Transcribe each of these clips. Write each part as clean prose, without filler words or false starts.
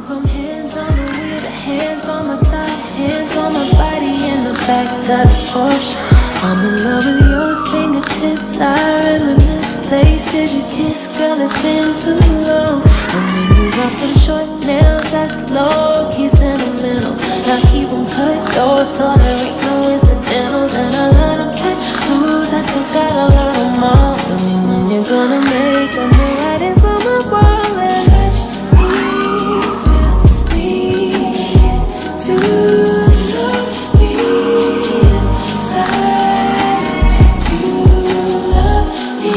From hands on the wheel to hands on my thigh, hands on my body in the back of the Porsche. I'm in love with your fingertips. I reminisce places you kiss, girl, it's been too long. And when you rock them short nails, that's low-key sentimental. Now keep them cut though, so there ain't no incidentals. And I love them tattoos, I still gotta learn them all. Tell me when you're gonna make them right into my wall and let me feel me to know me inside. You love me,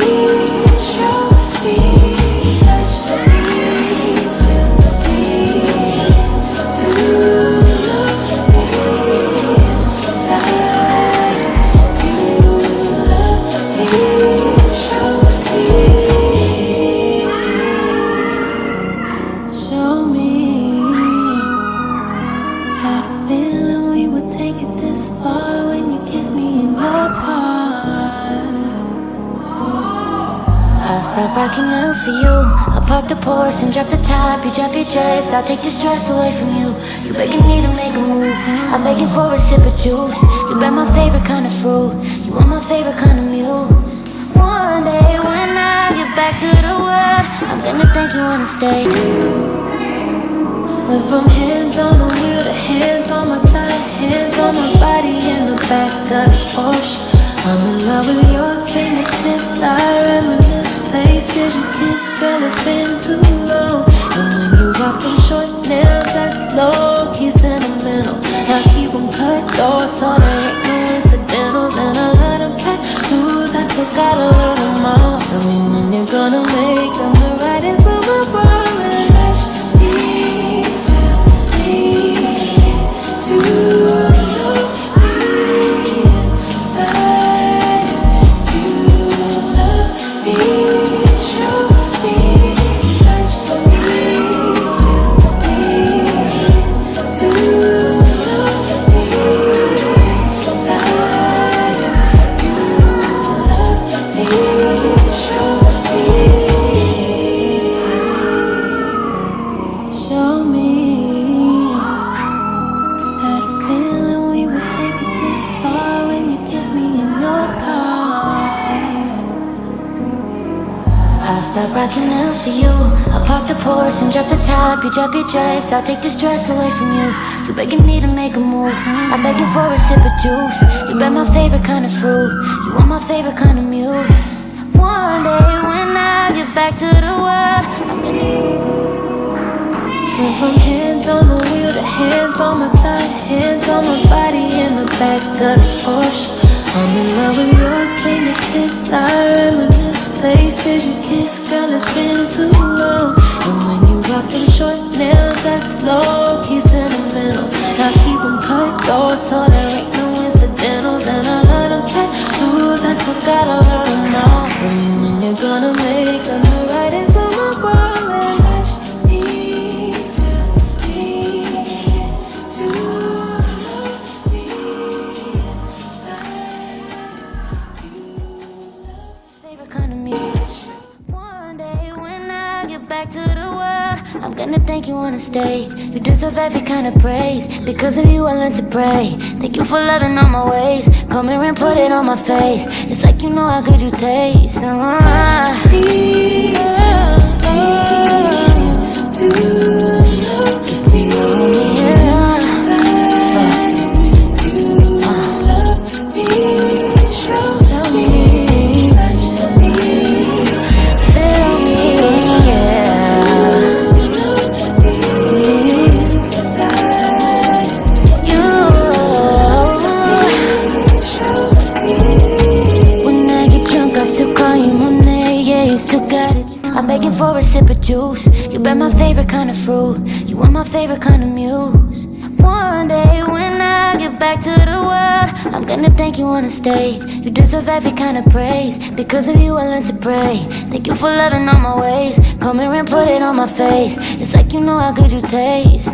show me, touch me, feel me to know me inside. You love me, show me. Had a feeling we would take it this far when you kissed me in your car. I'll stop rocking nails for you. I'll park the Porsche and drop the top. You drop your dress, I'll take the stress away from you. You begging me to make a move, I'm begging for a sip of juice. You bet my favorite kind of fruit, you want my favorite kind of muse. One day when I get back to the world, I'm gonna think you wanna stay. Went from hands on the wheel to hands on my thigh, hands on my body in the back of the Porsche. I'm in love with your fingertips. I reminisce places you kiss, girl, it's been too long. And when you rock them short nails, that's low-key sentimental. Now keep them cut though, so there ain't no incidentals. And I love them tattoos, I still gotta learn them all. Tell me when you're gonna make them right into my world and let me feel me to know me inside. You love me, show me, touch me, feel me to know me inside. You love me, show me. Had a feeling we would take it this far when you kissed me in your car. I'll stop rocking nails for you. I'll park the Porsche and drop the top. You drop your dress, I'll take the stress away from you. You begging me to make a move, I'm begging for a sip of juice. You bet my favorite kind of fruit, you want my favorite kind of muse. One day when I get back to the world, I'm gonna Went from hands on the wheel to hands on my thigh, hands on my body in the back of the Porsche. I'm in love with your fingertips. I reminisce places you kiss, girl, it's been too long. And when you rock them short nails, that's low-key sentimental. Now keep them cut though, so there ain't no incidentals. And I love them tattoos, I still gotta learn them all. Tell me when you're gonna make them right into my world and let me feel me to know me inside. favorite kind of music. One day when I get back to the world, I'm gonna thank you on the stage. You deserve every kind of praise. Because of you I learned to pray. Thank you for loving all my ways. Come here and put it on my face. It's like you know how good you taste. I'm begging for a sip of juice. You bet my favorite kind of fruit. You want my favorite kind of muse. One day when I get back to the world, I'm gonna thank you on the stage. You deserve every kind of praise. Because of you I learned to pray. Thank you for loving all my ways. Come here and put it on my face. It's like you know how good you taste.